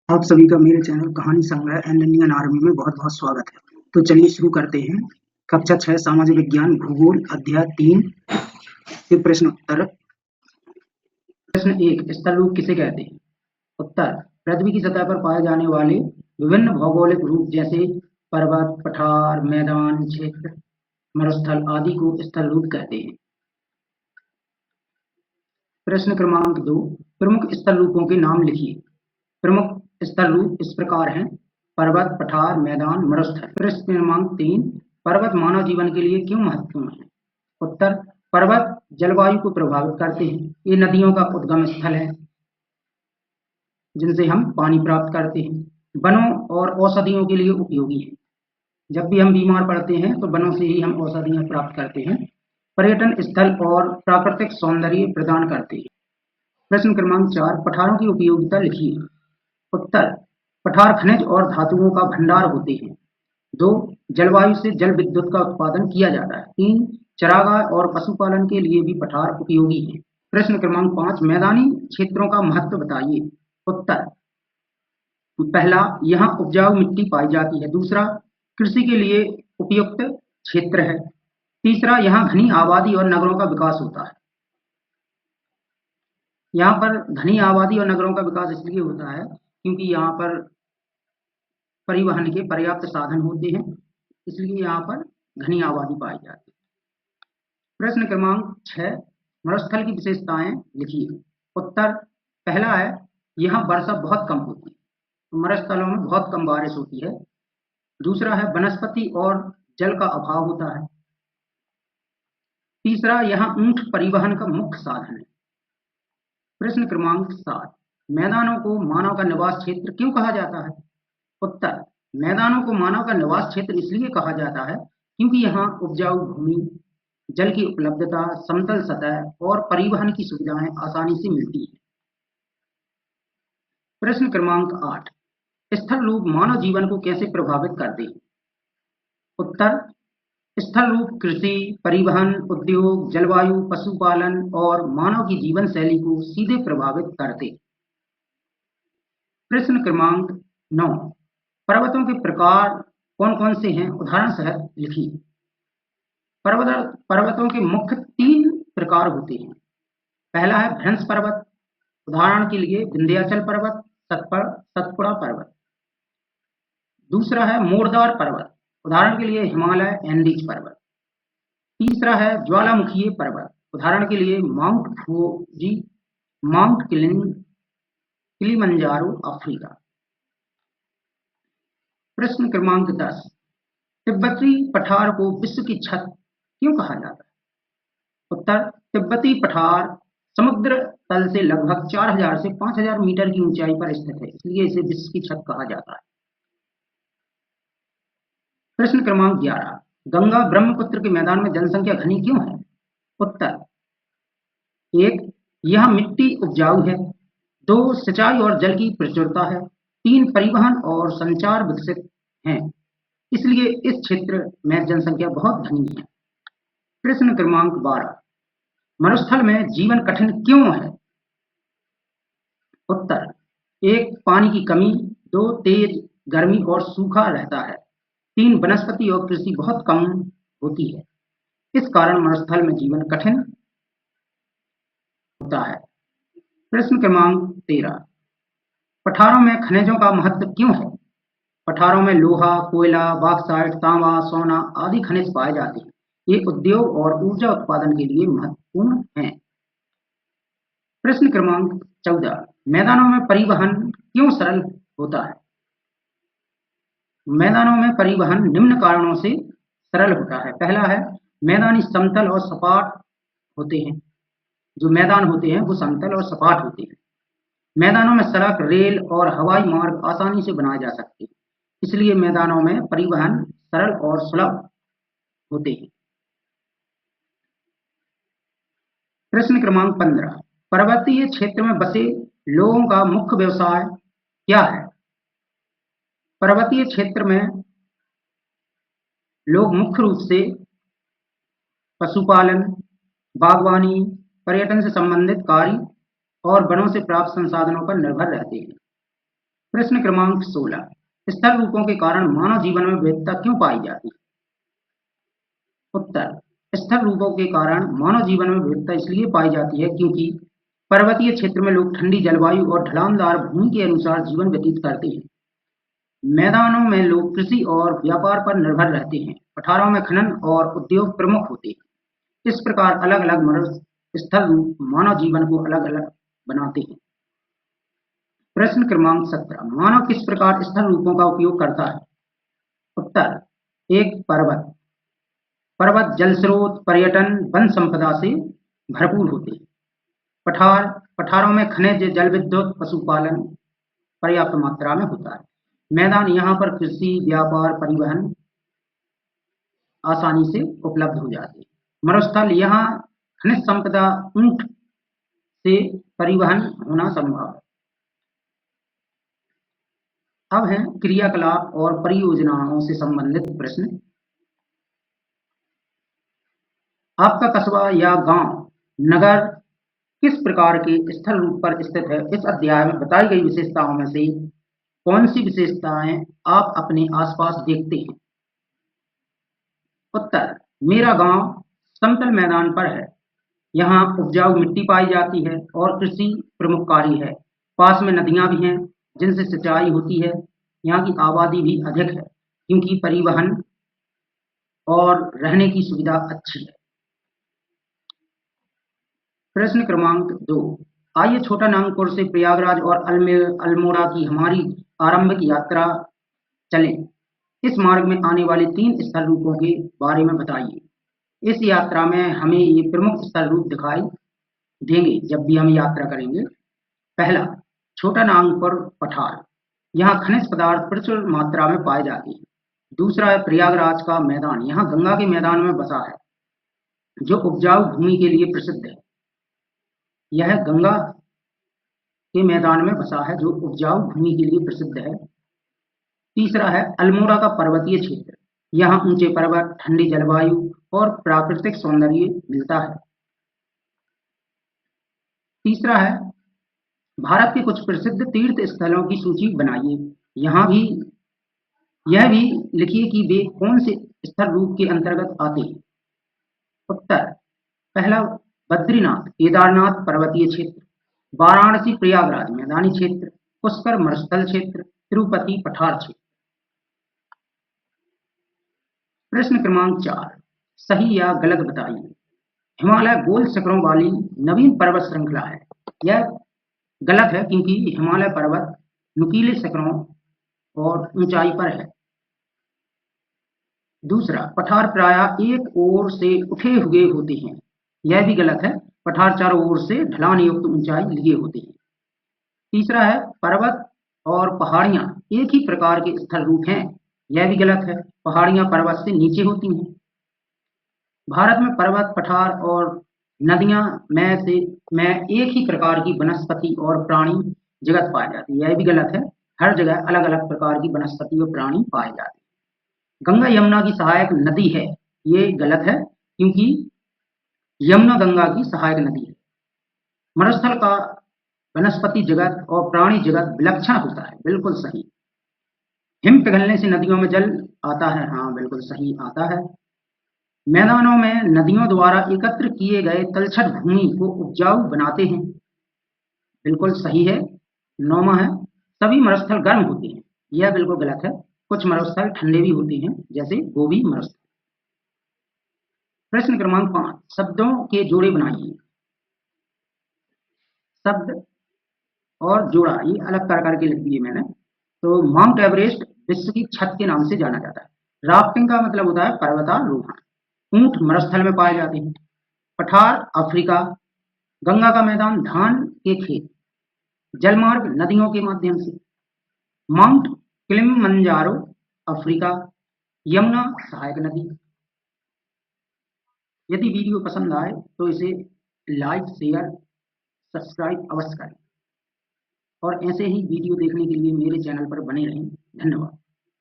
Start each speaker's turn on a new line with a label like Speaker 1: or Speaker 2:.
Speaker 1: आप सभी का मेरे चैनल कहानी संग्रह एंड इंडियन आर्मी में बहुत बहुत स्वागत है। तो चलिए शुरू करते हैं। कक्षा 6 सामाजिक विज्ञान भूगोल अध्याय 3 के प्रश्न उत्तर। प्रश्न 1, स्थलरूप किसे कहते हैं? उत्तर, पृथ्वी की सतह पर पाए जाने वाले विभिन्न भौगोलिक रूप जैसे पर्वत, पठार, मैदान, क्षेत्र, मरुस्थल आदि को स्थलरूप कहते हैं। प्रश्न क्रमांक 2, प्रमुख स्थलरूपों के नाम लिखिए। प्रमुख स्थलरूप इस प्रकार हैं: पर्वत, पठार, मैदान, मरुस्थल। प्रश्न क्रमांक 3, पर्वत मानव जीवन के लिए क्यों महत्वपूर्ण है? उत्तर, पर्वत जलवायु को प्रभावित करते हैं। ये नदियों का उद्गम स्थल है जिनसे हम पानी प्राप्त करते हैं। वनों और औषधियों के लिए उपयोगी है। जब भी हम बीमार पड़ते हैं तो वनों से ही हम औषधियां प्राप्त करते हैं। पर्यटन स्थल और प्राकृतिक सौंदर्य प्रदान करते हैं। प्रश्न क्रमांक 4, पठारों की उपयोगिता लिखिए। उत्तर, पठार खनिज और धातुओं का भंडार होते हैं। 2, जलवायु से जल विद्युत का उत्पादन किया जाता है। 3, चरागाह और पशुपालन के लिए भी पठार उपयोगी हैं। प्रश्न क्रमांक 5, मैदानी क्षेत्रों का महत्व बताइए। उत्तर, पहला, यहाँ उपजाऊ मिट्टी पाई जाती है। दूसरा, कृषि के लिए उपयुक्त क्षेत्र है। तीसरा, यहाँ घनी आबादी और नगरों का विकास होता है। यहाँ पर घनी आबादी और नगरों का विकास इसलिए होता है क्योंकि यहाँ पर परिवहन के पर्याप्त साधन होते हैं, इसलिए यहाँ पर घनी आबादी पाई जाती है। प्रश्न क्रमांक 6, मरुस्थल की विशेषताएं लिखिए। उत्तर, पहला है, यहाँ वर्षा बहुत कम होती है। मरुस्थलों में बहुत कम बारिश होती है। दूसरा है, वनस्पति और जल का अभाव होता है। तीसरा, यहाँ ऊंट परिवहन का मुख्य साधन है। प्रश्न क्रमांक 7, मैदानों को मानव का निवास क्षेत्र क्यों कहा जाता है? उत्तर, मैदानों को मानव का निवास क्षेत्र इसलिए कहा जाता है क्योंकि यहाँ उपजाऊ भूमि, जल की उपलब्धता, समतल सतह और परिवहन की सुविधाएं आसानी से मिलती हैं। प्रश्न क्रमांक 8, स्थल रूप मानव जीवन को कैसे प्रभावित करते हैं? उत्तर, स्थल रूप कृषि, परिवहन, उद्योग, जलवायु, पशुपालन और मानव की जीवन शैली को सीधे प्रभावित करते हैं। प्रश्न क्रमांक 9, पर्वतों के प्रकार कौन कौन से हैं? उदाहरण सहित लिखिए। पर्वतों के मुख्य 3 प्रकार होते हैं। पहला है भ्रंश पर्वत, उदाहरण के लिए विंध्याचल पर्वत, सतपुड़ा पर्वत। दूसरा है मोरदार पर्वत, उदाहरण के लिए हिमालय, एंडीज पर्वत। तीसरा है ज्वालामुखीय पर्वत, उदाहरण के लिए mount Fuji, mount Kilimanjaro, Africa. प्रश्न क्रमांक 10, तिब्बती पठार को विश्व की छत क्यों कहा जाता है? उत्तर, तिब्बती पठार समुद्र तल से लगभग 4000 से 5000 मीटर की ऊंचाई पर स्थित है, इसलिए इसे विश्व की छत कहा जाता है। प्रश्न क्रमांक 11, गंगा ब्रह्मपुत्र के मैदान में जनसंख्या घनी क्यों है? उत्तर, 1, यह मिट्टी उपजाऊ है। 2, सिंचाई और जल की प्रचुरता है। 3, परिवहन और संचार विकसित हैं, इसलिए इस क्षेत्र में जनसंख्या बहुत घनी है। प्रश्न क्रमांक 12, मरुस्थल में जीवन कठिन क्यों है? उत्तर, 1, पानी की कमी। 2, तेज गर्मी और सूखा रहता है। 3, वनस्पति और कृषि बहुत कम होती है, इस कारण मरुस्थल में जीवन कठिन होता है। प्रश्न क्रमांक 13, पठारों में खनिजों का महत्व क्यों है? पठारों में लोहा, कोयला, बॉक्साइट, तांबा, सोना आदि खनिज पाए जाते हैं। ये उद्योग और ऊर्जा उत्पादन के लिए महत्वपूर्ण हैं। प्रश्न क्रमांक 14, मैदानों में परिवहन क्यों सरल होता है? मैदानों में परिवहन निम्न कारणों से सरल होता है। पहला है, मैदानी समतल और सपाट होते हैं। जो मैदान होते हैं वो समतल और सपाट होते हैं। मैदानों में सड़क, रेल और हवाई मार्ग आसानी से बनाए जा सकते हैं, इसलिए मैदानों में परिवहन सरल और सुलभ होते हैं। प्रश्न क्रमांक 15, पर्वतीय क्षेत्र में बसे लोगों का मुख्य व्यवसाय क्या है? पर्वतीय क्षेत्र में लोग मुख्य रूप से पशुपालन, बागवानी, पर्यटन से संबंधित कार्य और वनों से प्राप्त संसाधनों पर निर्भर रहते हैं। प्रश्न क्रमांक 16, स्थल रूपों के कारण मानव जीवन में विविधता क्यों पाई जाती है? उत्तर, स्थल रूपों के कारण मानव जीवन में विविधता इसलिए पाई जाती है क्योंकि पर्वतीय क्षेत्र में लोग ठंडी जलवायु और ढलानदार भूमि के अनुसार जीवन व्यतीत करते हैं। मैदानों में लोग कृषि और व्यापार पर निर्भर रहते हैं। पठारों में खनन और उद्योग प्रमुख होते हैं। इस प्रकार अलग अलग मरुस्थल स्थल रूप मानव जीवन को अलग अलग बनाते हैं। प्रश्न क्रमांक 17, मानव किस प्रकार स्थल रूपों का उपयोग करता है? उत्तर, एक, पर्वत जल स्रोत, पर्यटन, वन संपदा से भरपूर होते हैं। पठारों में खनिज, जल विद्युत, पशुपालन पर्याप्त मात्रा में होता है। मैदान, यहाँ पर कृषि, व्यापार, परिवहन आसानी से उपलब्ध हो जाते हैं। मरुस्थल, यहाँ खनिज संपदा, ऊंट से परिवहन होना संभव है। अब है क्रियाकलाप और परियोजनाओं से संबंधित प्रश्न। आपका कस्बा या गांव, नगर किस प्रकार के स्थल रूप पर स्थित है? इस अध्याय में बताई गई विशेषताओं में से कौन सी विशेषताएं आप अपने आसपास देखते हैं? उत्तर, मेरा गांव समतल मैदान पर है। यहाँ उपजाऊ मिट्टी पाई जाती है और कृषि प्रमुख कार्य है। पास में नदियां भी हैं जिनसे सिंचाई होती है। यहाँ की आबादी भी अधिक है क्योंकि परिवहन और रहने की सुविधा अच्छी है। प्रश्न क्रमांक 2, आइए छोटा नागपुर से प्रयागराज और अल्मोड़ा की हमारी आरंभिक यात्रा चलें। इस मार्ग में आने वाले 3 स्थल रूपों के बारे में बताइए। इस यात्रा में हमें ये प्रमुख स्थल रूप दिखाई देंगे जब भी हम यात्रा करेंगे। पहला, छोटा नागपुर पठार, यहाँ खनिज पदार्थ प्रचुर मात्रा में पाए जाते हैं। दूसरा है प्रयागराज का मैदान, यहाँ गंगा के मैदान में बसा है जो उपजाऊ भूमि के लिए प्रसिद्ध है। यह गंगा के मैदान में बसा है जो उपजाऊ भूमि के लिए प्रसिद्ध है। तीसरा है अल्मोड़ा का पर्वतीय क्षेत्र, यहाँ ऊंचे पर्वत, ठंडी जलवायु और प्राकृतिक सौंदर्य मिलता है। तीसरा है भारत के कुछ प्रसिद्ध तीर्थ स्थलों की सूची बनाइए। यह भी लिखिए कि वे कौन से स्थल रूप के अंतर्गत आते हैं। उत्तर, पहला बद्रीनाथ केदारनाथ पर्वतीय क्षेत्र, वाराणसी प्रयागराज मैदानी क्षेत्र, पुष्कर मरुस्थल क्षेत्र, तिरुपति पठार क्षेत्र। प्रश्न क्रमांक 4, सही या गलत बताइए। हिमालय गोल शिखरों वाली नवीन पर्वत श्रृंखला है। यह गलत है क्योंकि हिमालय पर्वत नुकीले शिखरों और ऊंचाई पर है। दूसरा, पठार प्रायः एक ओर से उठे हुए होते हैं। यह भी गलत है, पठार चारों ओर से ढलान युक्त ऊंचाई लिए होते हैं। तीसरा है पर्वत और पहाड़ियां एक ही प्रकार के स्थल रूप हैं। यह भी गलत है, पहाड़ियां पर्वत से नीचे होती हैं। भारत में पर्वत, पठार और नदियां में एक ही प्रकार की वनस्पति और प्राणी जगत पाए जाते हैं। यह भी गलत है, हर जगह अलग अलग प्रकार की वनस्पति और प्राणी पाए जाते हैं। गंगा यमुना की सहायक नदी है। ये गलत है क्योंकि यमुना गंगा की सहायक नदी है। मरुस्थल का वनस्पति जगत और प्राणी जगत विलक्षण होता है। बिल्कुल सही। हिम पिघलने से नदियों में जल आता है। हाँ, बिल्कुल सही, आता है। मैदानों में नदियों द्वारा एकत्र किए गए तलछट भूमि को उपजाऊ बनाते हैं। बिल्कुल सही है। 9वां है, सभी मरुस्थल गर्म होते हैं। यह बिल्कुल गलत है, कुछ मरुस्थल ठंडे भी होते हैं जैसे गोबी मरुस्थल। प्रश्न क्रमांक 5, शब्दों के जोड़े बनाइए। शब्द और जोड़ा ये अलग करके लिख दिए मैंने। तो माउंट एवरेस्ट विश्व की छत के नाम से जाना जाता है। राफ्टिंग का मतलब होता है पर्वतारोहण। ऊंट मरुस्थल में पाए जाते हैं। पठार अफ्रीका, गंगा का मैदान धान के खेत, जलमार्ग नदियों के माध्यम से, माउंट किलिमंजारो अफ्रीका, यमुना सहायक नदी। यदि वीडियो पसंद आए तो इसे लाइक, शेयर, सब्सक्राइब अवश्य करें और ऐसे ही वीडियो देखने के लिए मेरे चैनल पर बने रहें। धन्यवाद।